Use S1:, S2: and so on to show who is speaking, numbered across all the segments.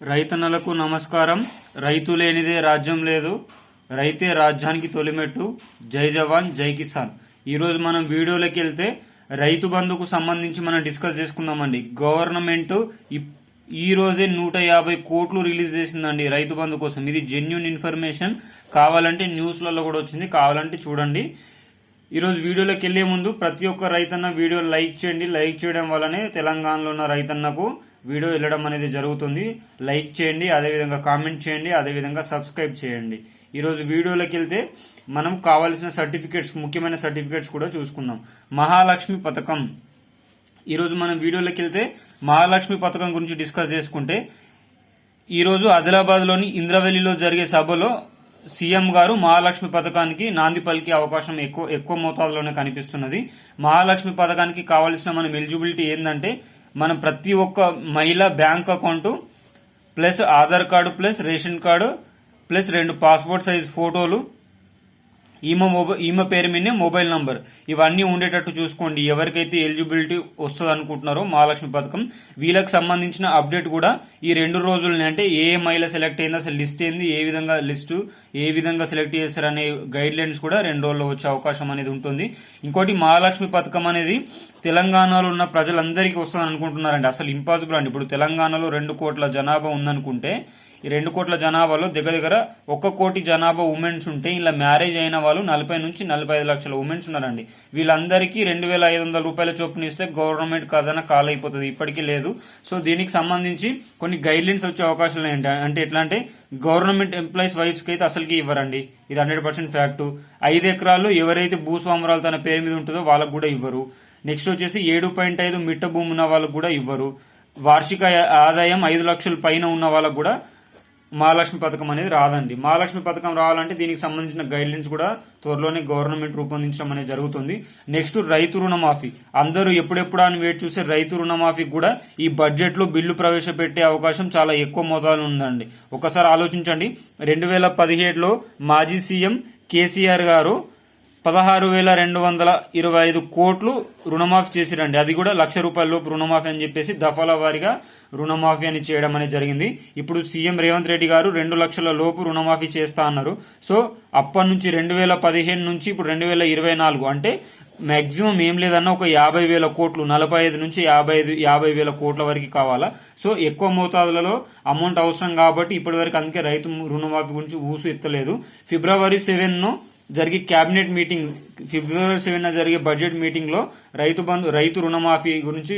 S1: రైతన్నలకు నమస్కారం. రైతు లేనిదే రాజ్యం లేదు, రైతే రాజ్యానికి తొలిమెట్టు. జై జవాన్ జై కిసాన్. ఈరోజు మనం వీడియోలోకి వెళ్తే రైతు బంధుకు సంబంధించి మనం డిస్కస్ చేసుకుందామండి. గవర్నమెంట్ ఈ రోజే 150 కోట్లు రిలీజ్ చేసిందండి రైతు బంధు కోసం. ఇది జెన్యూన్ ఇన్ఫర్మేషన్. కావాలంటే న్యూస్లలో కూడా వచ్చింది, కావాలంటే చూడండి. ఈరోజు వీడియోలోకి వెళ్లే ముందు ప్రతి ఒక్క రైతన్న వీడియో లైక్ చేయండి. లైక్ చేయడం వల్లనే తెలంగాణలో ఉన్న రైతన్నకు వీడియో వెళ్ళడం అనేది జరుగుతుంది. లైక్ చేయండి, అదేవిధంగా కామెంట్ చేయండి, అదేవిధంగా సబ్స్క్రైబ్ చేయండి. ఈరోజు వీడియోలోకి వెళ్తే మనం కావాల్సిన సర్టిఫికేట్స్, ముఖ్యమైన సర్టిఫికేట్స్ కూడా చూసుకుందాం. మహాలక్ష్మి పథకం. ఈరోజు మనం వీడియోలోకి వెళ్తే మహాలక్ష్మి పథకం గురించి డిస్కస్ చేసుకుంటే, ఈరోజు ఆదిలాబాద్లోని ఇంద్రవెల్లిలో జరిగే సభలో సీఎం గారు మహాలక్ష్మి పథకానికి నాంది పలికే అవకాశం ఎక్కువ మోతాదులోనే కనిపిస్తున్నది. మహాలక్ష్మి పథకానికి కావాల్సిన మనం ఎలిజిబిలిటీ ఏంటంటే, మనం ప్రతి ఒక్క మహిళ bank account plus Aadhaar card plus ration card plus 2 passport size ఫోటోలు, ఈమె పేరు మీదే మొబైల్ నంబర్, ఇవన్నీ ఉండేటట్టు చూసుకోండి. ఎవరికైతే ఎలిజిబిలిటీ వస్తుంది అనుకుంటున్నారో మహాలక్ష్మి పథకం, వీళ్ళకి సంబంధించిన అప్డేట్ కూడా ఈ 2 రోజులని, అంటే ఏ మహిళ సెలెక్ట్ అయింది, అసలు లిస్ట్ ఏంది, ఏ విధంగా సెలెక్ట్ చేస్తారు అనే గైడ్ లైన్స్ కూడా 2 రోజుల్లో వచ్చే అవకాశం అనేది ఉంటుంది. ఇంకోటి, మహాలక్ష్మి పథకం అనేది తెలంగాణలో ఉన్న ప్రజలందరికీ వస్తుందని అనుకుంటున్నారండి. అసలు ఇంపాసిబుల్ అండి. ఇప్పుడు తెలంగాణలో 2 కోట్ల జనాభా ఉందనుకుంటే, ఈ 2 కోట్ల జనాభాలో దగ్గర 1 కోటి జనాభా ఉమెన్స్ ఉంటే, ఇలా మ్యారేజ్ అయిన వాళ్ళు 40 నుంచి 45 లక్షల ఉమెన్స్ ఉన్నారండి. వీళ్ళందరికీ 2,500 రూపాయల చొప్పున ఇస్తే గవర్నమెంట్ ఖజానా కాల్ అయిపోతుంది. ఇప్పటికీ లేదు. సో దీనికి సంబంధించి కొన్ని గైడ్ లైన్స్ వచ్చే అవకాశాలు ఏంటి అంటే, ఎట్లా అంటే, గవర్నమెంట్ ఎంప్లాయీస్ వైఫ్స్ కి అయితే అసలుకి ఇవ్వరండి. ఇది 100% ఫ్యాక్ట్. 5 ఎకరాలు ఎవరైతే భూస్వామురాలు తన పేరు మీద ఉంటుందో వాళ్ళకు కూడా ఇవ్వరు. నెక్స్ట్ వచ్చేసి 7.5 మిట్ట భూమి ఉన్న వాళ్ళకు కూడా ఇవ్వరు. వార్షిక ఆదాయం 5 లక్షల పైన ఉన్న వాళ్ళకు కూడా మహాలక్ష్మి పథకం అనేది రాదండి. మహాలక్ష్మి పథకం రావాలంటే దీనికి సంబంధించిన గైడ్ లైన్స్ కూడా త్వరలోనే గవర్నమెంట్ రూపొందించడం అనేది జరుగుతుంది. నెక్స్ట్, రైతు రుణమాఫీ. అందరూ ఎప్పుడెప్పుడు అని వేచి చూసే రైతు రుణమాఫీ కూడా ఈ బడ్జెట్ లో బిల్లు ప్రవేశపెట్టే అవకాశం చాలా ఎక్కువ మోతాదులో ఉందండి. ఒకసారి ఆలోచించండి. 2017లో మాజీ సీఎం కేసీఆర్ గారు 16,225 కోట్లు రుణమాఫీ చేసిరండి. అది కూడా ₹1,00,000 లోపు రుణమాఫీ అని చెప్పేసి దఫాల వారీగా రుణమాఫీ అని చేయడం అనేది జరిగింది. ఇప్పుడు సీఎం రేవంత్ రెడ్డి గారు 2 లక్షల లోపు రుణమాఫీ చేస్తా అన్నారు. సో అప్పటి నుంచి 2015 నుంచి ఇప్పుడు 2024, అంటే మాక్సిమం ఏం లేదన్నా ఒక 50,000 కోట్లు, 45 నుంచి 50,000 కోట్ల వరకు కావాలా. సో ఎక్కువ మోతాదులలో అమౌంట్ అవసరం కాబట్టి ఇప్పటి వరకు అందుకే రైతు రుణమాఫీ గురించి ఊసు ఎత్తలేదు. ఫిబ్రవరి 7 జరిగే క్యాబినెట్ మీటింగ్, ఫిబ్రవరి 7 జరిగే బడ్జెట్ మీటింగ్ లో రైతు రుణమాఫీ గురించి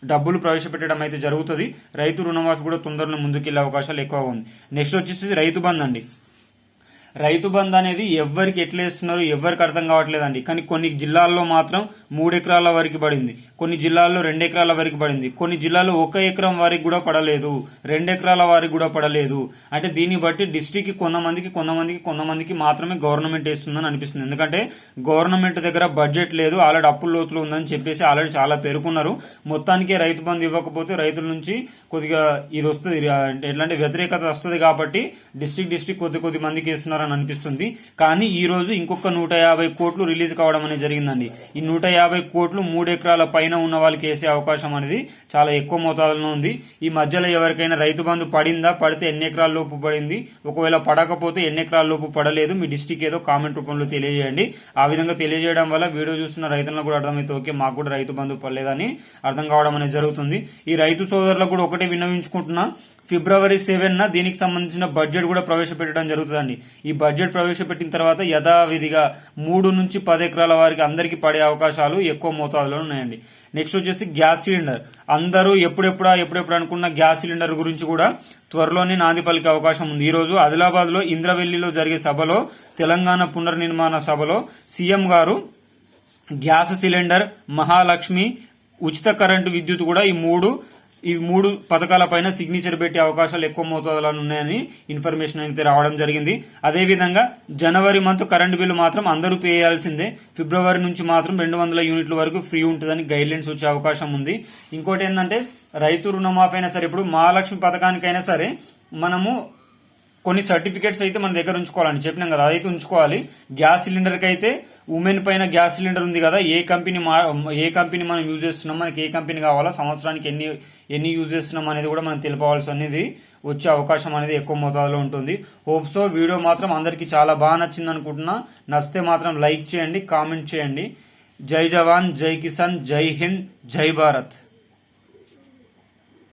S1: డబ్బులు ప్రవేశపెట్టడం అయితే జరుగుతుంది. రైతు రుణమాఫీ కూడా తొందరలో ముందుకెళ్లే అవకాశాలు ఎక్కువగా ఉంది. నెక్స్ట్ వచ్చేసి రైతు బంధు అండి. రైతు బంధు అనేది ఎవరికి ఎట్లా ఇస్తున్నారో ఎవరికి అర్థం కావట్లేదండి. కానీ కొన్ని జిల్లాల్లో మాత్రం 3 ఎకరాల వరకు పడింది, కొన్ని జిల్లాల్లో 2 ఎకరాల వరకు పడింది, కొన్ని జిల్లాల్లో 1 ఎకరం వరకు కూడా పడలేదు, 2 ఎకరాల వరకు కూడా పడలేదు. అంటే దీన్ని బట్టి డిస్ట్రిక్ట్ కి కొంతమందికి మాత్రమే గవర్నమెంట్ ఇస్తుందని అనిపిస్తుంది. ఎందుకంటే గవర్నమెంట్ దగ్గర బడ్జెట్ లేదు, ఆల్రెడీ అప్పుల లోతులు ఉందని చెప్పేసి ఆల్రెడీ చాలా పేర్కొన్నారు. మొత్తానికి రైతు బంధు ఇవ్వకపోతే రైతుల నుంచి కొద్దిగా ఇది వస్తుంది, ఎట్లాంటి వ్యతిరేకత వస్తుంది. కాబట్టి డిస్ట్రిక్ట్ కొద్ది మందికి ఇస్తున్నారు అని అనిపిస్తుంది. కానీ ఈ రోజు ఇంకొక 150 కోట్లు రిలీజ్ కావడం అనేది జరిగిందండి. ఈ 150 కోట్లు 3 ఎకరాల పైన ఉన్న వాళ్ళకి వేసే అవకాశం అనేది చాలా ఎక్కువ మోతాదులో ఉంది. ఈ మధ్యలో ఎవరికైనా రైతు బంధు పడిందా, పడితే ఎన్ని ఎకరాల లోపు పడింది, ఒకవేళ పడకపోతే ఎన్ని ఎకరాల లోపు పడలేదు, మీ డిస్ట్రిక్ట్ ఏదో కామెంట్ రూపంలో తెలియజేయండి. ఆ విధంగా తెలియజేయడం వల్ల వీడియో చూస్తున్న రైతులకు కూడా అర్థమైతే ఓకే, మాకు కూడా రైతు బంధు పడలేదని అర్థం కావడం అనేది జరుగుతుంది. ఈ రైతు సోదరులకు కూడా ఒకటే విన్నవించుకుంటున్నా, ఫిబ్రవరి 7 దీనికి సంబంధించిన బడ్జెట్ కూడా ప్రవేశపెట్టడం జరుగుతుందండి. ఈ బడ్జెట్ ప్రవేశపెట్టిన తర్వాత యథావిధిగా 3 నుంచి 10 ఎకరాల వారికి అందరికీ పడే అవకాశాలు ఎక్కువ మోతాదులో ఉన్నాయండి. నెక్స్ట్ వచ్చేసి గ్యాస్ సిలిండర్. అందరూ ఎప్పుడెప్పుడు అనుకున్న గ్యాస్ సిలిండర్ గురించి కూడా త్వరలోనే నాంది పలికే అవకాశం ఉంది. ఈ రోజు ఆదిలాబాద్ లో ఇంద్రవెల్లిలో జరిగే సభలో, తెలంగాణ పునర్నిర్మాణ సభలో సీఎం గారు గ్యాస్ సిలిండర్, మహాలక్ష్మి, ఉచిత కరెంటు విద్యుత్ కూడా ఈ మూడు పథకాల పైన సిగ్నేచర్ పెట్టే అవకాశాలు ఎక్కువ మోతాదులో ఉన్నాయని ఇన్ఫర్మేషన్ అయితే రావడం జరిగింది. అదేవిధంగా జనవరి మంత్ కరెంటు బిల్లు మాత్రం అందరూ పే చేయాల్సిందే. ఫిబ్రవరి నుంచి మాత్రం 200 యూనిట్ల వరకు ఫ్రీ ఉంటుందని గైడ్ లైన్స్ వచ్చే అవకాశం ఉంది. ఇంకోటి ఏంటంటే, రైతు రుణమాఫీ అయినా సరే, ఇప్పుడు మహాలక్ష్మి పథకానికైనా సరే మనము కొన్ని సర్టిఫికేట్స్ అయితే మన దగ్గర ఉంచుకోవాలని చెప్పినాం కదా, అదైతే ఉంచుకోవాలి. గ్యాస్ సిలిండర్ కి అయితే ఉమెన్ పైన గ్యాస్ సిలిండర్ ఉంది కదా, ఏ కంపెనీ మనం యూజ్ చేస్తున్నాం, మనకి ఏ కంపెనీ కావాలా, సంవత్సరానికి ఎన్ని యూజ్ చేస్తున్నాం అనేది కూడా మనం తెలుపవలసి అనేది వచ్చే అవకాశం అనేది ఎక్కువ మోతాదులో ఉంటుంది. హోప్ సో వీడియో మాత్రం అందరికీ చాలా బాగా నచ్చింది అనుకుంటున్నా. నచ్చితే మాత్రం లైక్ చేయండి, కామెంట్ చేయండి. జై జవాన్, జై కిసాన్, జై హింద్, జై భారత్.